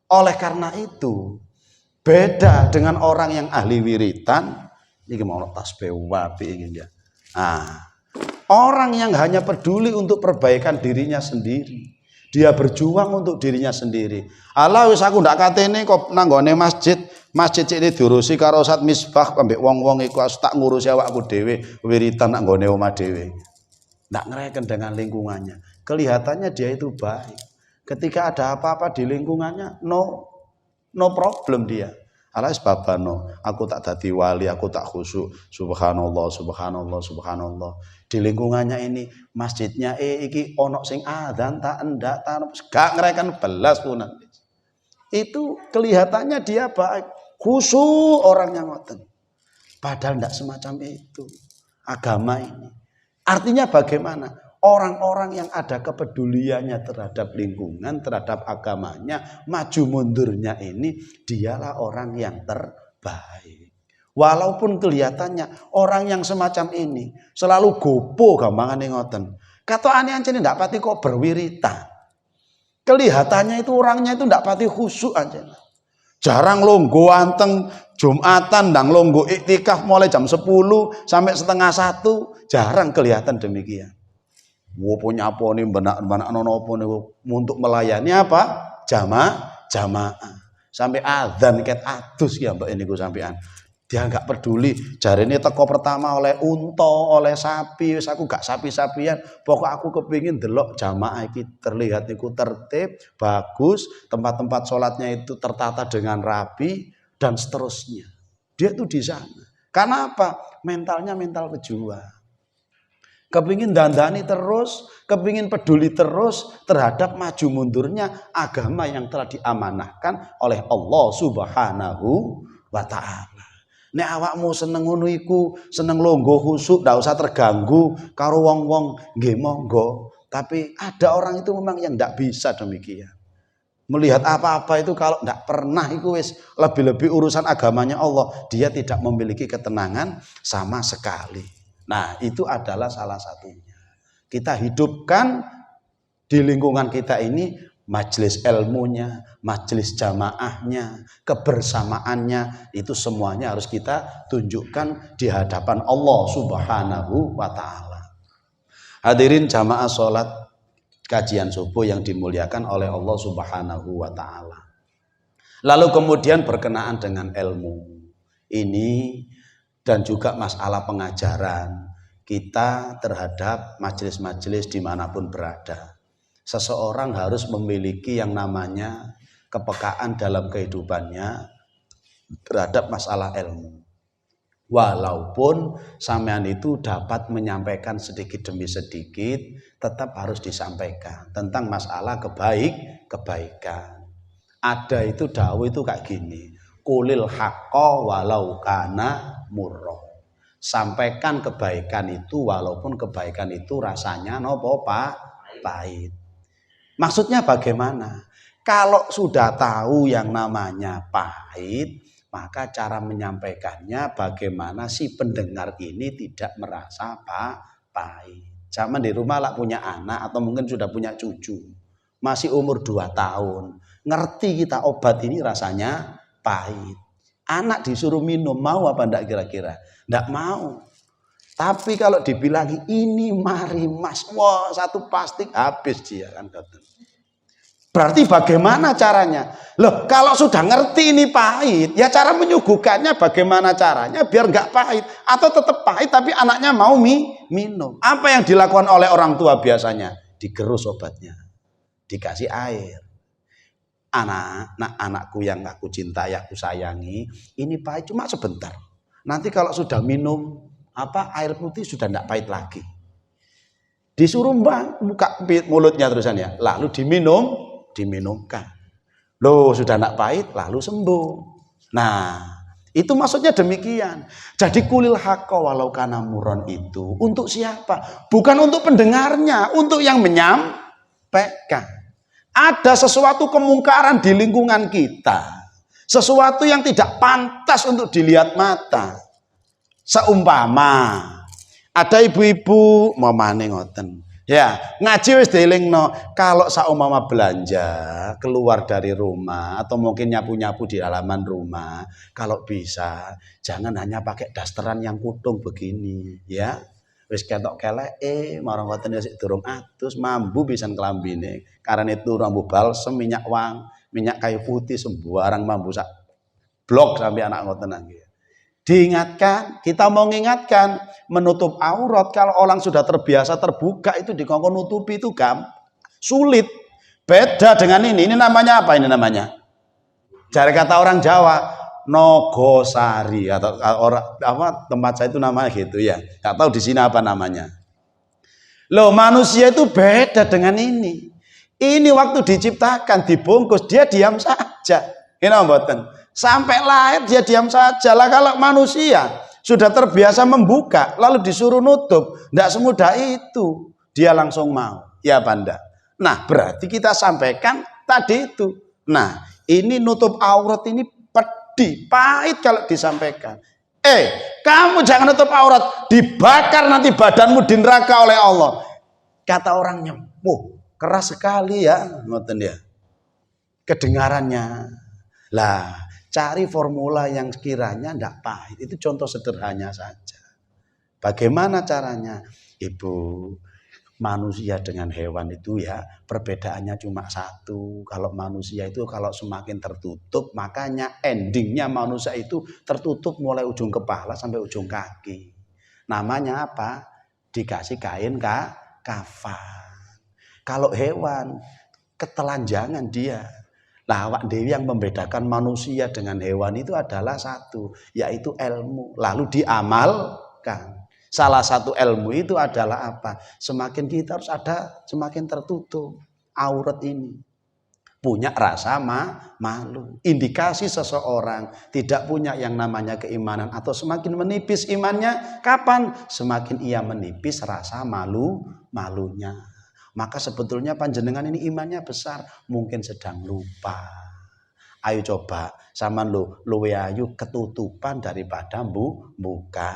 Oleh karena itu, beda dengan orang yang ahli wiritan, ini mau tasbih wapi ini ya. Nah, orang yang hanya peduli untuk perbaikan dirinya sendiri. Dia berjuang untuk dirinya sendiri. Allah wis aku ndak katene kok nanggone masjid ini diurusi karo Ustaz Misbah ambek wong-wong iku tak ngurusi awakku dhewe wiritan nang nggone omah dhewe. Ndak ngereken dengan lingkungannya. Kelihatannya dia itu baik. Ketika ada apa-apa di lingkungannya, no problem dia. Allah sebabano, aku tak dadi wali, aku tak khusyuk. Subhanallah, subhanallah, subhanallah. Di lingkungannya ini masjidnya iki ono sing adzan tak endak gak ngereken belas pun. Itu kelihatannya dia baik, khusyuk orang yang ngoten. Padahal enggak semacam itu agama ini. Artinya bagaimana? Orang-orang yang ada kepeduliannya terhadap lingkungan, terhadap agamanya, maju mundurnya ini, dialah orang yang terbaik. Walaupun kelihatannya orang yang semacam ini selalu gopo gampangane ngoten. Katokane ancene ndak pati kok berwiritan. Kelihatannya itu orangnya itu ndak pati khusyuk ancene. Jarang longgo anteng Jumatan ndang longgo iktikaf mulai jam 10 sampai setengah 1, jarang kelihatan demikian. Wo punya apa nih benak nono untuk melayani apa? Jamaah. Sampai adzan ket adus ya mbak ini ku sampean. Dia nggak peduli. Jari ini teko pertama oleh unta, oleh sapi. Aku gak sapi-sapian. Pokok aku kepingin delok jamaah iki terlihat niku tertib, bagus. Tempat-tempat sholatnya itu tertata dengan rapi dan seterusnya. Dia tuh di sana. Karena apa? Mentalnya mental pejuang. Kepingin dandani terus, kepingin peduli terus terhadap maju mundurnya agama yang telah diamanahkan oleh Allah Subhanahu wa Ta'ala. Nek awakmu seneng ngono iku, seneng longgo khusyuk, ndak usah terganggu karo wong-wong, nggih monggo. Tapi ada orang itu memang yang ndak bisa demikian. Melihat apa-apa itu kalau ndak pernah itu wis lebih-lebih urusan agamanya Allah, dia tidak memiliki ketenangan sama sekali. Nah, itu adalah salah satunya. Kita hidupkan di lingkungan kita ini majelis ilmunya, majelis jamaahnya, kebersamaannya, itu semuanya harus kita tunjukkan di hadapan Allah Subhanahu wa Ta'ala. Hadirin jamaah sholat kajian subuh yang dimuliakan oleh Allah Subhanahu wa Ta'ala. Lalu kemudian berkenaan dengan ilmu ini dan juga masalah pengajaran kita terhadap majelis-majelis dimanapun berada. Seseorang harus memiliki yang namanya kepekaan dalam kehidupannya terhadap masalah ilmu. Walaupun sampean itu dapat menyampaikan sedikit demi sedikit, tetap harus disampaikan tentang masalah kebaikan. Ada itu dawuh itu kayak gini, kulil haqqo walau kana murra. Sampaikan kebaikan itu walaupun kebaikan itu rasanya nopo pahit. Maksudnya bagaimana? Kalau sudah tahu yang namanya pahit, maka cara menyampaikannya bagaimana si pendengar ini tidak merasa pahit. Zaman di rumah lah punya anak atau mungkin sudah punya cucu, masih umur 2 tahun, ngerti kita obat ini rasanya pahit. Anak disuruh minum, mau apa enggak kira-kira? Enggak mau. Tapi kalau dibilang ini mari mas, wah satu plastik habis dia kan. Berarti bagaimana caranya? Loh, kalau sudah ngerti ini pahit, ya cara menyuguhkannya bagaimana caranya biar enggak pahit atau tetap pahit tapi anaknya mau minum. Apa yang dilakukan oleh orang tua biasanya? Digerus obatnya, dikasih air. Anakku yang aku cintai, aku sayangi, ini pahit cuma sebentar. Nanti kalau sudah minum air putih sudah tidak pahit lagi. Disuruh buka mulutnya terusannya, lalu diminumkan. Loh, sudah tidak pahit lalu sembuh. Nah, itu maksudnya demikian. Jadi kulil haqqo walau kana murran itu untuk siapa? Bukan untuk pendengarnya, untuk yang menyampaikan. Ada sesuatu kemungkaran di lingkungan kita, sesuatu yang tidak pantas untuk dilihat mata. Seumpama ada ibu-ibu mamane ngoten, Ya, ngaji wis dielingno. Kalau saumpama belanja keluar dari rumah atau mungkin nyapu-nyapu di halaman rumah, kalau bisa jangan hanya pakai dasteran yang kutung begini, ya. Wis ketok keleke, marang ngoten sik durung atus mambu pisan klambine. Karena itu rambu balsem, minyak minyak kayu putih sembarang mambu sak blok sampai anak ngoten nggih. Diingatkan, kita mau mengingatkan, menutup aurat kalau orang sudah terbiasa terbuka itu dikongkon nutupi itu sulit. Beda dengan ini namanya apa ini namanya? Cari kata orang Jawa, Nogosari atau orang apa tempat saya itu namanya gitu ya. Enggak tahu di sini apa namanya. Loh, manusia itu beda dengan ini. Ini waktu diciptakan dibungkus dia diam saja. Kenapa mboten? Sampai lahir dia diam saja lah. Kalau manusia sudah terbiasa membuka lalu disuruh nutup, tidak semudah itu dia langsung mau, ya Banda. Nah berarti kita sampaikan tadi itu. Nah ini nutup aurat ini pedih, pahit kalau disampaikan. Kamu jangan nutup aurat, dibakar nanti badanmu di neraka oleh Allah. Kata orangnya, keras sekali ya, ngoten ya. Kedengarannya. Lah cari formula yang sekiranya tidak pahit. Itu contoh sederhana saja. Bagaimana caranya? Ibu, manusia dengan hewan itu ya perbedaannya cuma satu. Kalau manusia itu kalau semakin tertutup, makanya endingnya manusia itu tertutup mulai ujung kepala sampai ujung kaki. Namanya apa? Dikasih kain kafan. Kalau hewan ketelanjangan dia. Nah, awak dewi yang membedakan manusia dengan hewan itu adalah satu, yaitu ilmu. Lalu diamalkan. Salah satu ilmu itu adalah apa? Semakin kita harus ada, semakin tertutup aurat ini. Punya rasa malu. Indikasi seseorang tidak punya yang namanya keimanan atau semakin menipis imannya, kapan? Semakin ia menipis rasa malunya. Maka sebetulnya panjenengan ini imannya besar, mungkin sedang lupa. Ayo coba sama luwe ayu ketutupan daripada buka.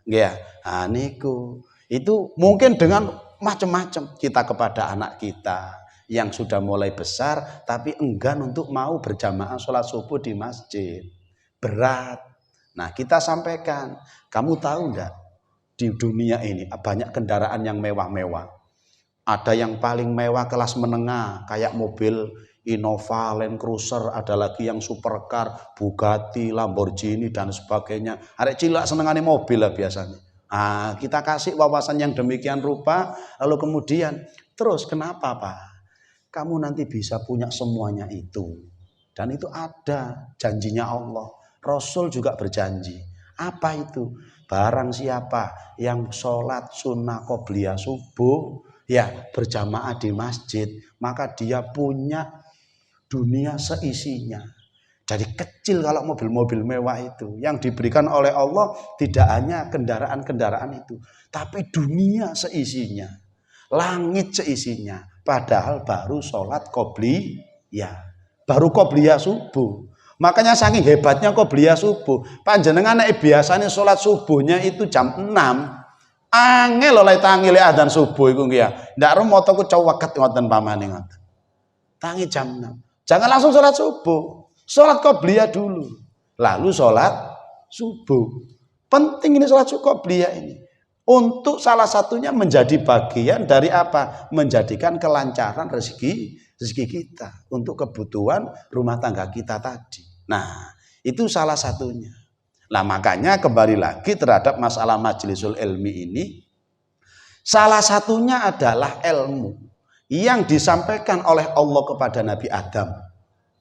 Ya, niku. Itu mungkin dengan macam-macam kita kepada anak kita yang sudah mulai besar tapi enggan untuk mau berjamaah sholat subuh di masjid. Berat. Nah, kita sampaikan, kamu tahu enggak di dunia ini banyak kendaraan yang mewah-mewah. Ada yang paling mewah kelas menengah kayak mobil Innova, Land Cruiser, ada lagi yang supercar, Bugatti, Lamborghini dan sebagainya. Arek cilak senengane mobil lah biasanya. Kita kasih wawasan yang demikian rupa, lalu kemudian terus kenapa Pak? Kamu nanti bisa punya semuanya itu. Dan itu ada janjinya Allah. Rasul juga berjanji. Apa itu? Barang siapa yang sholat sunnah qobliyah subuh, ya berjamaah di masjid, maka dia punya dunia seisinya. Jadi kecil kalau mobil-mobil mewah itu yang diberikan oleh Allah tidak hanya kendaraan-kendaraan itu, tapi dunia seisinya, langit seisinya. Padahal baru sholat qobliyah, baru qobliyah subuh. Makanya saking hebatnya qobliyah subuh, panjenengan biasanya sholat subuhnya itu jam 6. Angel oleh tangil adzan subuh iku nggih ya. Ndak remoto ku coweket ngoten pamane ngoten. Tangi jam 6. Jangan langsung sholat subuh. Sholat qobliyah dulu. Lalu sholat subuh. Penting ini sholat qobliyah ini. Untuk salah satunya menjadi bagian dari apa? Menjadikan kelancaran rezeki kita untuk kebutuhan rumah tangga kita tadi. Nah, itu salah satunya. Nah makanya kembali lagi terhadap masalah majlisul ilmi ini, salah satunya adalah ilmu yang disampaikan oleh Allah kepada Nabi Adam.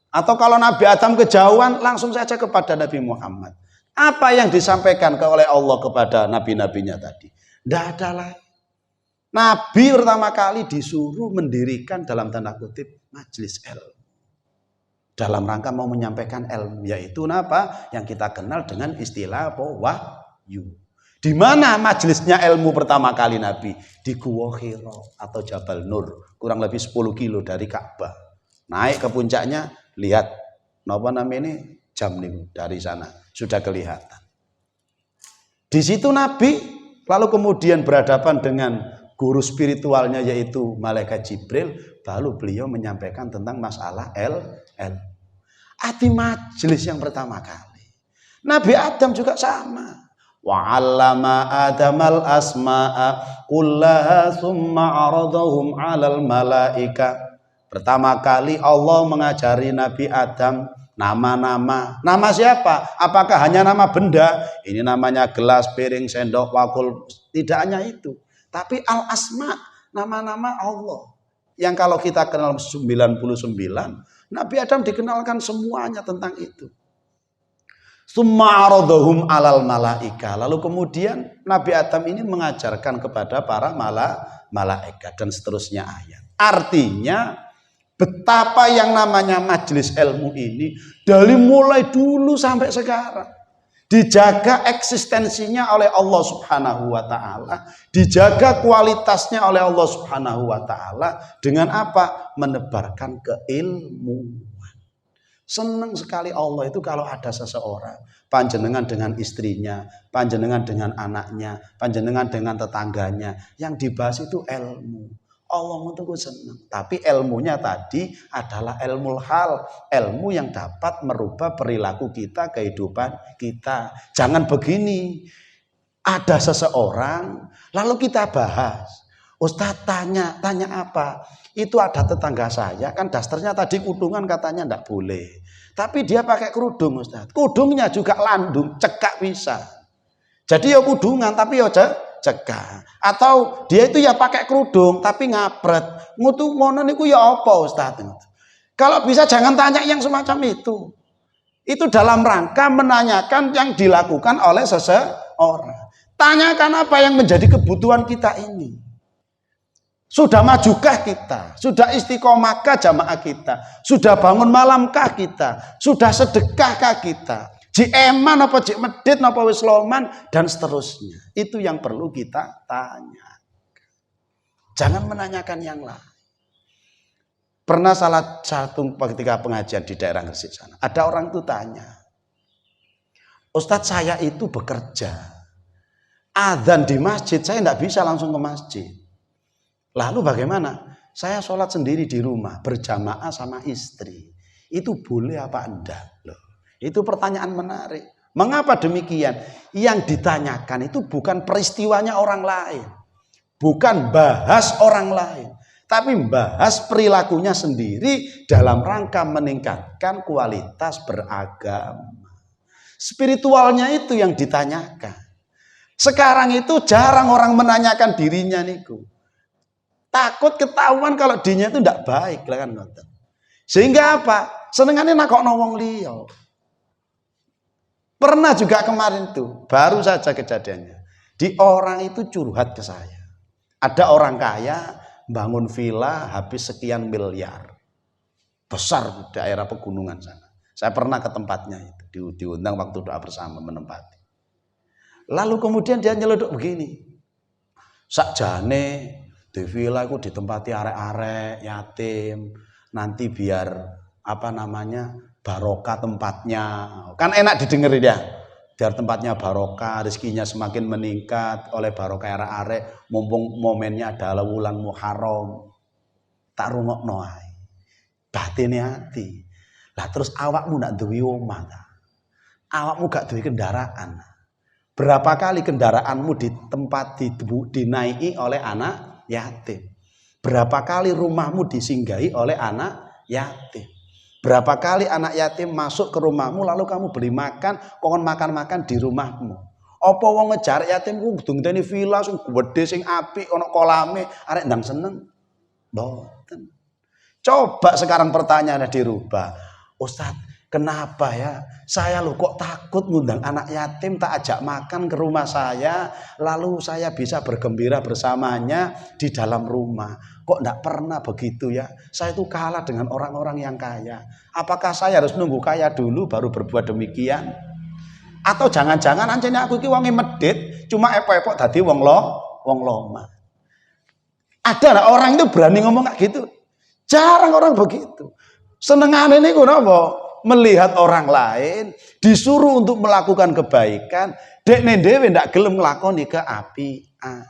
Atau kalau Nabi Adam kejauhan langsung saja kepada Nabi Muhammad. Apa yang disampaikan oleh Allah kepada nabi-nabinya tadi? Tidak ada lagi. Nabi pertama kali disuruh mendirikan dalam tanda kutip majlis ilmu. Dalam rangka mau menyampaikan ilmu, yaitu apa? Yang kita kenal dengan istilah wahyu. Di mana majelisnya ilmu pertama kali Nabi? Di Gua Hira atau Jabal Nur, kurang lebih 10 kilo dari Ka'bah. Naik ke puncaknya, lihat napa namanya jam nih dari sana sudah kelihatan. Di situ Nabi lalu kemudian berhadapan dengan guru spiritualnya yaitu malaikat Jibril, baru beliau menyampaikan tentang masalah Adi majelis yang pertama kali. Nabi Adam juga sama. Wa 'allama Adamal asma'a kullaha tsumma 'aradahum 'alal malaika. Pertama kali Allah mengajari Nabi Adam nama-nama. Nama siapa? Apakah hanya nama benda? Ini namanya gelas, piring, sendok, wakul. Tidak hanya itu. Tapi al-asma, nama-nama Allah. Yang kalau kita kenal 99, Nabi Adam dikenalkan semuanya tentang itu. Summa aradhum alal malaika. Lalu kemudian Nabi Adam ini mengajarkan kepada para malaikat dan seterusnya ayat. Artinya betapa yang namanya majelis ilmu ini dari mulai dulu sampai sekarang dijaga eksistensinya oleh Allah Subhanahu wa taala, dijaga kualitasnya oleh Allah Subhanahu wa taala dengan apa? Menebarkan keilmuan. Senang sekali Allah itu kalau ada seseorang, panjenengan dengan istrinya, panjenengan dengan anaknya, panjenengan dengan tetangganya, yang dibahas itu ilmu. Allah itu senang. Tapi ilmunya tadi adalah ilmu hal, ilmu yang dapat merubah perilaku kita, kehidupan kita. Jangan begini, ada seseorang, lalu kita bahas. Ustadz tanya apa? Itu ada tetangga saya, kan dasternya tadi kudungan katanya enggak boleh. Tapi dia pakai kerudung Ustadz. Kudungnya juga landung, cekak bisa. Jadi ya kudungan tapi ya cekak. Atau dia itu ya pakai kerudung tapi ngapret. Ngutu ngono niku ya apa Ustadz? Kalau bisa jangan tanya yang semacam itu. Itu dalam rangka menanyakan yang dilakukan oleh seseorang. Tanyakan apa yang menjadi kebutuhan kita ini. Sudah majukah kita? Sudah istiqomahkah jamaah kita? Sudah bangun malamkah kita? Sudah sedekahkah kita? Eman apa medit apa wis loman dan seterusnya. Itu yang perlu kita tanya. Jangan menanyakan yang lain. Pernah salah satu ketika pengajian di daerah Gresik sana, ada orang itu tanya, Ustadz saya itu bekerja, adzan di masjid saya tidak bisa langsung ke masjid. Lalu bagaimana? Saya sholat sendiri di rumah berjamaah sama istri. Itu boleh apa enggak? Loh, itu pertanyaan menarik. Mengapa demikian? Yang ditanyakan itu bukan peristiwanya orang lain. Bukan bahas orang lain. Tapi bahas perilakunya sendiri dalam rangka meningkatkan kualitas beragama. Spiritualnya itu yang ditanyakan. Sekarang itu jarang orang menanyakan dirinya niku. Takut ketahuan kalau dirinya itu tidak baik lah kan. Sehingga apa? Senengannya nakokno wong liya. Pernah juga kemarin tuh, baru saja kejadiannya. Di orang itu curhat ke saya. Ada orang kaya bangun villa habis sekian miliar. Besar di daerah pegunungan sana. Saya pernah ke tempatnya itu, diundang waktu doa bersama menempati. Lalu kemudian dia nyelodok begini. Sakjane di villa itu ditempati arek-arek yatim, nanti biar apa namanya barokah tempatnya, kan enak didengar ya, biar tempatnya barokah, rezekinya semakin meningkat oleh barokah arek-arek, mumpung momennya adalah wulan Muharram, tak rungokno ae, batine ati, lah terus awakmu nak duwe omah, awakmu gak duwe kendaraan, berapa kali kendaraanmu di tempat dinaiki oleh anak yatim. Berapa kali rumahmu disinggahi oleh anak yatim. Berapa kali anak yatim masuk ke rumahmu lalu kamu beli makan, kon makan-makan di rumahmu. Apa wong ngejar yatim ku kudu ngenteni villa sing gedhe sing apik ana kolame arek ndang seneng? Mboten. Coba sekarang pertanyaannya dirubah. Ustadz, kenapa ya? Saya loh kok takut ngundang anak yatim, tak ajak makan ke rumah saya, lalu saya bisa bergembira bersamanya di dalam rumah. Kok enggak pernah begitu ya? Saya itu kalah dengan orang-orang yang kaya. Apakah saya harus nunggu kaya dulu baru berbuat demikian? Atau jangan-jangan ancene aku iki wonge medhit, cuma epok-epok dadi wong loma. Ada orang itu berani ngomong kayak gitu? Jarang orang begitu. Senengane niku napa? Melihat orang lain disuruh untuk melakukan kebaikan, dekne dhewe ndak gelem nglakoni keapian.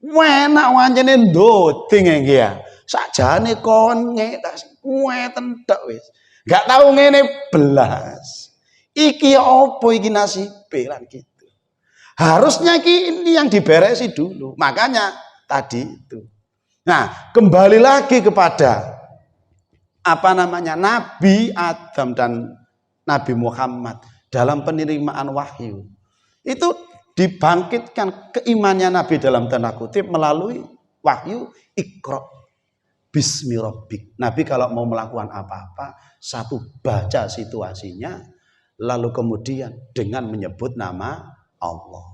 Enak wancene ndoding iki ya. Sakjane kon ngeten tok wis. Gak tahu ngene belas. Iki apa iki nasibe lan gitu. Harusnya ini yang diberesi dulu. Makanya tadi itu. Nah, kembali lagi kepada Nabi Adam dan Nabi Muhammad dalam penerimaan wahyu. Itu dibangkitkan keimanannya Nabi dalam tanda kutip melalui wahyu Iqra bismi rabbik. Nabi kalau mau melakukan apa-apa, satu baca situasinya, lalu kemudian dengan menyebut nama Allah.